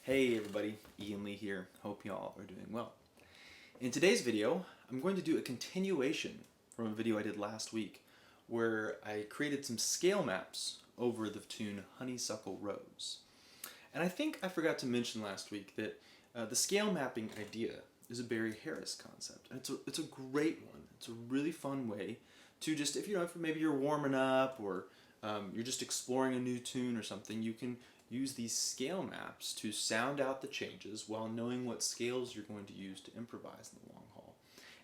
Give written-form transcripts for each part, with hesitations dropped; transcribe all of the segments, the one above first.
Hey everybody, Ian Lee here. Hope y'all are doing well. In today's video, I'm going to do a continuation from a video I did last week where I created some scale maps over the tune Honeysuckle Rose. And I think I forgot to mention last week that the scale mapping idea is a Barry Harris concept. And it's a great one. It's a really fun way to just, if maybe you're warming up or you're just exploring a new tune or something, you can use these scale maps to sound out the changes while knowing what scales you're going to use to improvise in the long haul.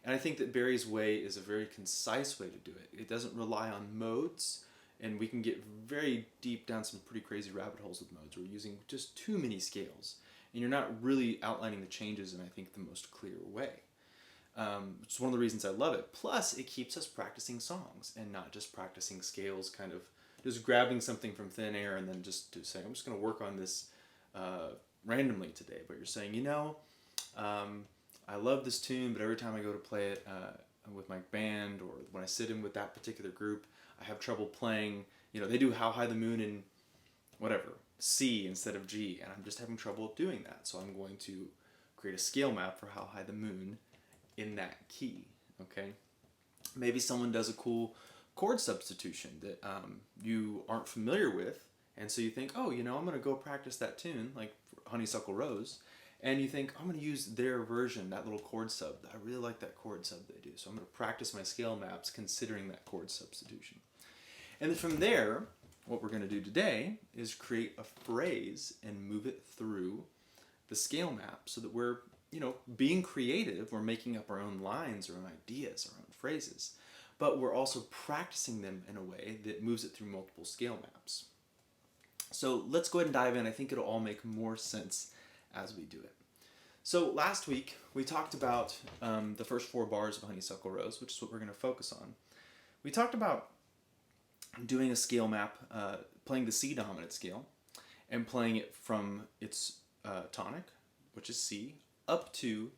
And I think that Barry's way is a very concise way to do it. It doesn't rely on modes, and we can get very deep down some pretty crazy rabbit holes with modes. We're using just too many scales, and you're not really outlining the changes in, I think, the most clear way. Which is one of the reasons I love it. Plus, it keeps us practicing songs and not just practicing scales, kind of just grabbing something from thin air and then just saying, I'm just going to work on this randomly today. But you're saying, I love this tune, but every time I go to play it with my band or when I sit in with that particular group, I have trouble playing, they do How High the Moon in whatever, C instead of G, and I'm just having trouble doing that. So I'm going to create a scale map for How High the Moon in that key, okay? Maybe someone does a cool chord substitution that you aren't familiar with, and so you think, I'm going to go practice that tune, like Honeysuckle Rose, and you think, I'm going to use their version, that little chord sub. I really like that chord sub they do, so I'm going to practice my scale maps considering that chord substitution. And then from there, what we're going to do today is create a phrase and move it through the scale map so that we're, being creative. We're making up our own lines, our own ideas, our own phrases, but we're also practicing them in a way that moves it through multiple scale maps. So let's go ahead and dive in. I think it'll all make more sense as we do it. So last week we talked about the first 4 bars of Honeysuckle Rose, which is what we're going to focus on. We talked about doing a scale map, playing the C dominant scale, and playing it from its tonic, which is C, up to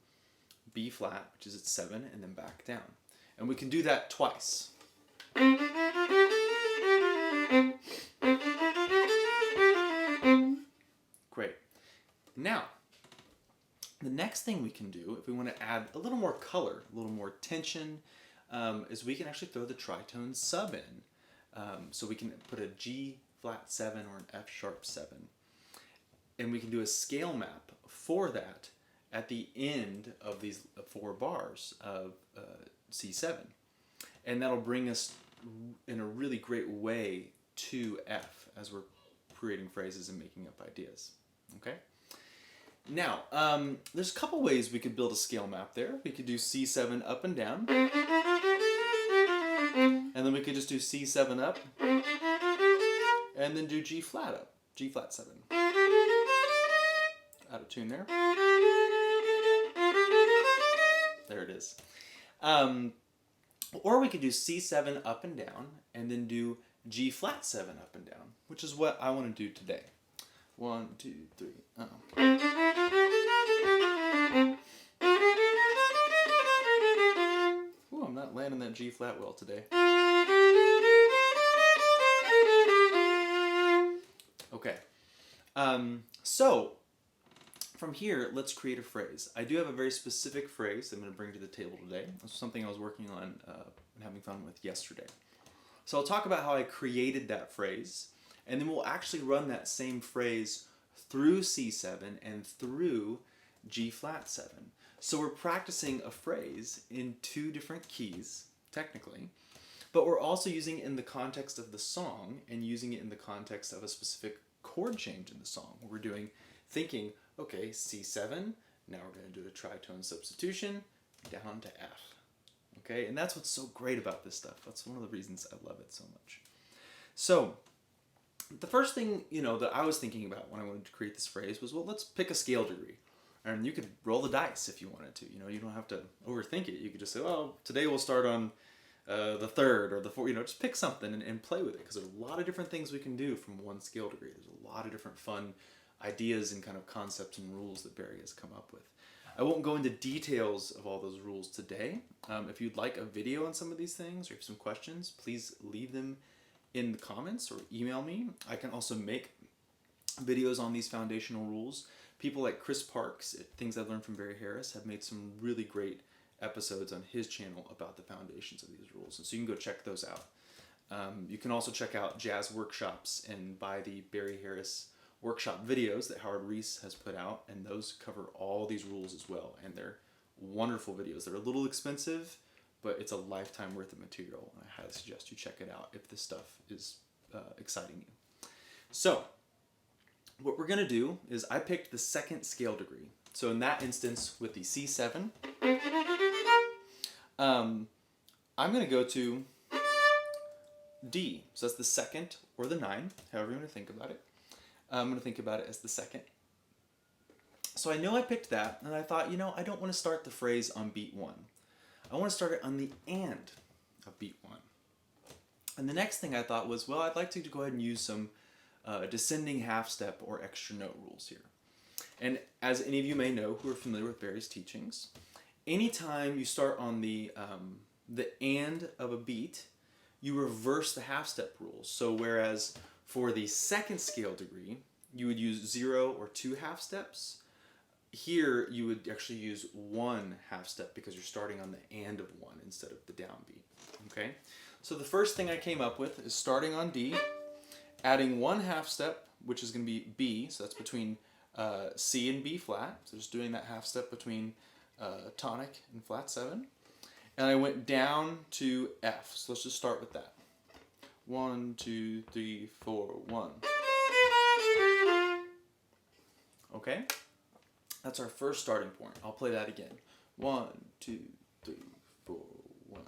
B flat, which is at 7, and then back down. And we can do that twice. Great. Now, the next thing we can do, if we want to add a little more color, a little more tension, is we can actually throw the tritone sub in. So we can put a G flat 7 or an F sharp 7. And we can do a scale map for that at the end of these 4 bars of C7. And that'll bring us in a really great way to F as we're creating phrases and making up ideas. Okay? Now, there's a couple ways we could build a scale map there. We could do C7 up and down. And then we could just do C7 up. And then do G flat up. G flat 7. Out of tune there. There it is. Or we could do C7 up and down, and then do G flat 7 up and down, which is what I want to do today. 1, 2, 3. Ooh, I'm not landing that G flat well today. Okay. So from here, let's create a phrase. I do have a very specific phrase that I'm going to bring to the table today. This was something I was working on and having fun with yesterday. So I'll talk about how I created that phrase, and then we'll actually run that same phrase through C7 and through G flat 7. So we're practicing a phrase in 2 different keys, technically, but we're also using it in the context of the song and using it in the context of a specific chord change in the song. We're thinking, okay, C7, now we're going to do a tritone substitution, down to F. Okay, and that's what's so great about this stuff. That's one of the reasons I love it so much. So, the first thing, that I was thinking about when I wanted to create this phrase was, well, let's pick a scale degree. And you could roll the dice if you wanted to. You don't have to overthink it. You could just say, well, today we'll start on the 3rd or the 4th. Just pick something and play with it, because there's a lot of different things we can do from one scale degree. There's a lot of different fun ideas and kind of concepts and rules that Barry has come up with. I won't go into details of all those rules today. If you'd like a video on some of these things or if you have some questions, please leave them in the comments or email me. I can also make videos on these foundational rules. People like Chris Parks, at Things I've Learned from Barry Harris, have made some really great episodes on his channel about the foundations of these rules. And so you can go check those out. You can also check out jazz workshops and buy the Barry Harris workshop videos that Howard Reese has put out, and those cover all these rules as well. And they're wonderful videos. They're a little expensive, but it's a lifetime worth of material, and I highly suggest you check it out if this stuff is exciting you. So what we're going to do is I picked the second scale degree. So in that instance, with the C7, I'm going to go to D. So that's the second or the 9, however you want to think about it. I'm going to think about it as the second. So I know I picked that, and I thought, you know, I don't want to start the phrase on beat 1. I want to start it on the and of beat 1. And the next thing I thought was, well, I'd like to go ahead and use some descending half step or extra note rules here. And as any of you may know who are familiar with Barry's teachings, anytime you start on the and of a beat, you reverse the half step rules. So whereas for the second scale degree, you would use 0 or 2 half steps, here you would actually use 1 half step because you're starting on the and of 1 instead of the downbeat. Okay? So the first thing I came up with is starting on D, adding 1 half step, which is going to be B, so that's between C and B flat, so just doing that half step between tonic and flat 7. And I went down to F, so let's just start with that. 1, 2, 3, 4, 1. Okay? That's our first starting point. I'll play that again. 1, 2, 3, 4, 1.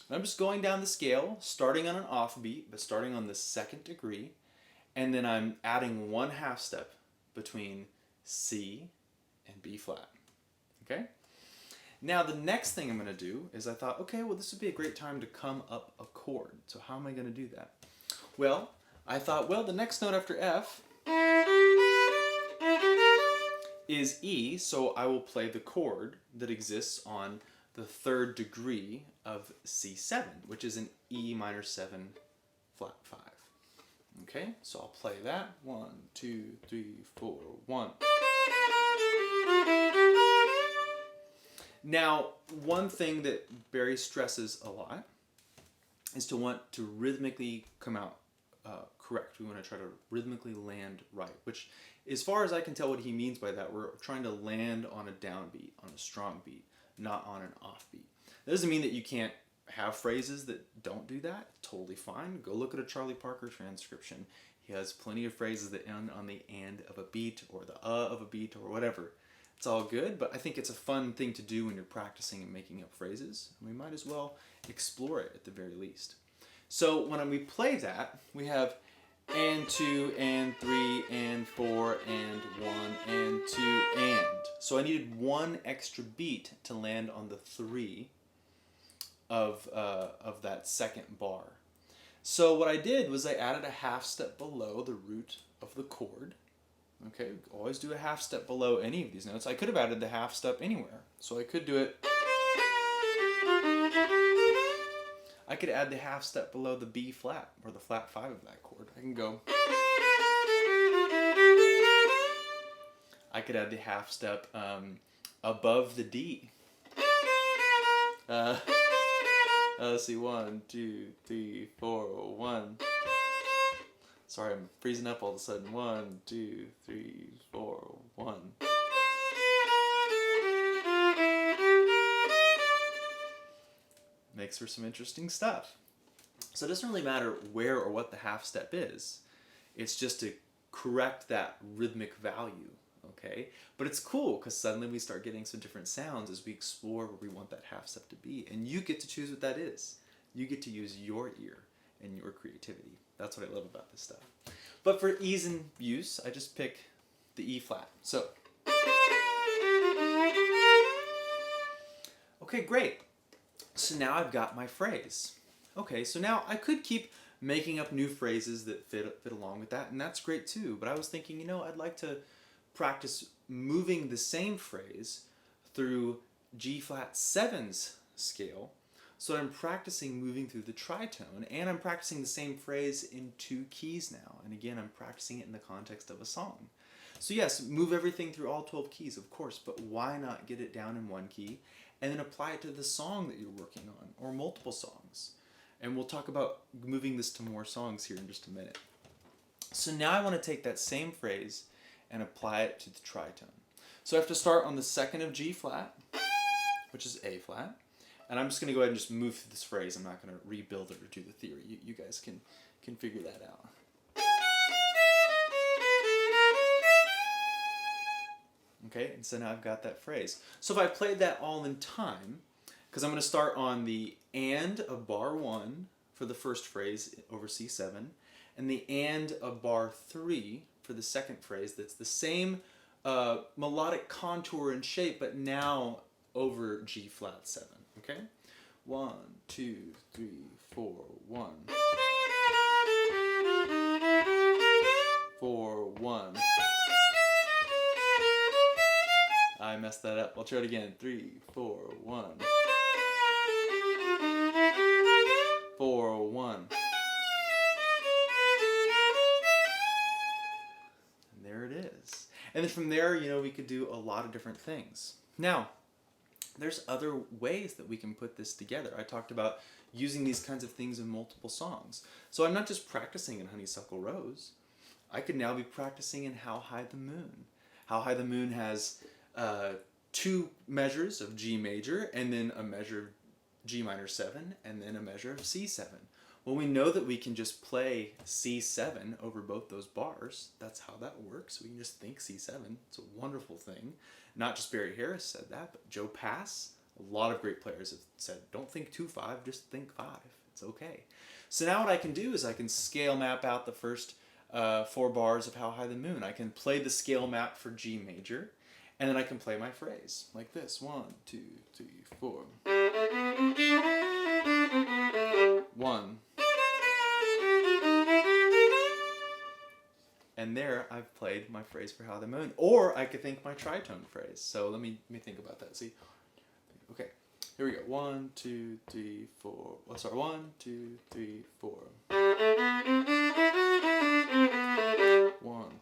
I'm just going down the scale, starting on an offbeat, but starting on the second degree, and then I'm adding 1 half step between C and B flat. Okay? Now the next thing I'm going to do is I thought, okay, well this would be a great time to come up a chord. So how am I going to do that? Well, I thought, well, the next note after F is E, so I will play the chord that exists on the third degree of C7, which is an E minor 7 flat 5. Okay, so I'll play that. 1, 2, 3, 4, 1. Now, one thing that Barry stresses a lot is to want to rhythmically come out correct. We want to try to rhythmically land right, which, as far as I can tell what he means by that, we're trying to land on a downbeat, on a strong beat, not on an offbeat. That doesn't mean that you can't have phrases that don't do that. Totally fine. Go look at a Charlie Parker transcription. He has plenty of phrases that end on the and of a beat or the of a beat or whatever. It's all good, but I think it's a fun thing to do when you're practicing and making up phrases. And we might as well explore it at the very least. So when we play that, we have and 2, and 3, and 4, and 1, and 2, and. So I needed 1 extra beat to land on the 3 of that second bar. So what I did was I added a half step below the root of the chord. Okay, always do a half step below any of these notes. I could have added the half step anywhere. So I could do it. I could add the half step below the B flat, or the flat 5 of that chord. I can go. I could add the half step above the D. Let's see, 1, 2, 3, 4, 1. Sorry, I'm freezing up all of a sudden. 1, 2, 3, 4, 1. Makes for some interesting stuff. So it doesn't really matter where or what the half step is. It's just to correct that rhythmic value, okay? But it's cool because suddenly we start getting some different sounds as we explore where we want that half step to be. And you get to choose what that is. You get to use your ear and your creativity. That's what I love about this stuff. But for ease and use, I just pick the E flat. So, okay, great. So now I've got my phrase. Okay, so now I could keep making up new phrases that fit along with that, and that's great too. But I was thinking, you know, I'd like to practice moving the same phrase through G flat 7's scale. So I'm practicing moving through the tritone, and I'm practicing the same phrase in 2 keys now. And again, I'm practicing it in the context of a song. So yes, move everything through all 12 keys, of course, but why not get it down in 1 key and then apply it to the song that you're working on, or multiple songs. And we'll talk about moving this to more songs here in just a minute. So now I want to take that same phrase and apply it to the tritone. So I have to start on the 2nd of G flat, which is A flat. And I'm just going to go ahead and just move through this phrase. I'm not going to rebuild it or do the theory. You guys can figure that out. Okay, and so now I've got that phrase. So if I played that all in time, because I'm going to start on the and of bar 1 for the first phrase over C7, and the and of bar 3 for the second phrase, that's the same melodic contour and shape, but now over G flat 7. Okay? 1, 2, 3, 4, 1. 4, 1. I messed that up. I'll try it again. 3, 4, 1. 4, 1. And there it is. And then from there, you know, we could do a lot of different things. Now, there's other ways that we can put this together. I talked about using these kinds of things in multiple songs. So I'm not just practicing in Honeysuckle Rose. I could now be practicing in How High the Moon. How High the Moon has 2 measures of G major, and then a measure of G minor 7, and then a measure of C7. Well, we know that we can just play C7 over both those bars. That's how that works. We can just think C7. It's a wonderful thing. Not just Barry Harris said that, but Joe Pass. A lot of great players have said, don't think 2-5, just think 5. It's okay. So now what I can do is I can scale map out the first 4 bars of How High the Moon. I can play the scale map for G major, and then I can play my phrase like this. 1, 2, 3, 4. 1. And there I've played my phrase for How the Moon. Or I could think my tritone phrase. So let me think about that. See? Okay. Here we go. 1, 2, 3, 4. Oh, sorry. 1, 2, 3, 4. 1.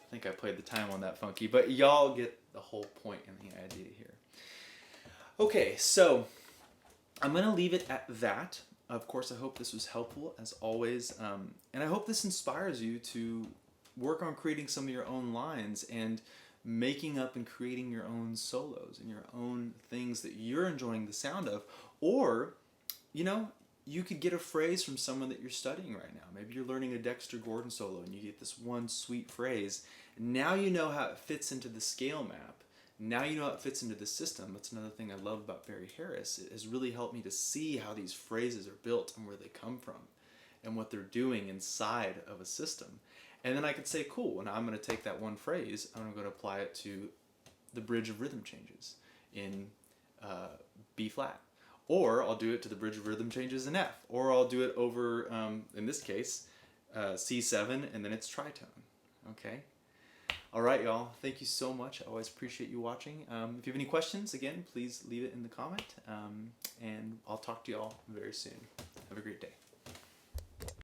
I think I played the time on that funky, but y'all get the whole point and the idea here. Okay, so I'm going to leave it at that. Of course, I hope this was helpful, as always, and I hope this inspires you to work on creating some of your own lines and making up and creating your own solos and your own things that you're enjoying the sound of. Or, you know, you could get a phrase from someone that you're studying right now. Maybe you're learning a Dexter Gordon solo and you get this one sweet phrase. Now you know how it fits into the scale map. Now you know how it fits into the system. That's another thing I love about Barry Harris. It has really helped me to see how these phrases are built and where they come from and what they're doing inside of a system. And then I could say, cool, well, now I'm going to take that one phrase, I'm going to apply it to the bridge of rhythm changes in B flat. Or I'll do it to the bridge of rhythm changes in F. Or I'll do it over, in this case, C7, and then it's tritone. Okay? All right, y'all. Thank you so much. I always appreciate you watching. If you have any questions, again, please leave it in the comment. And I'll talk to y'all very soon. Have a great day.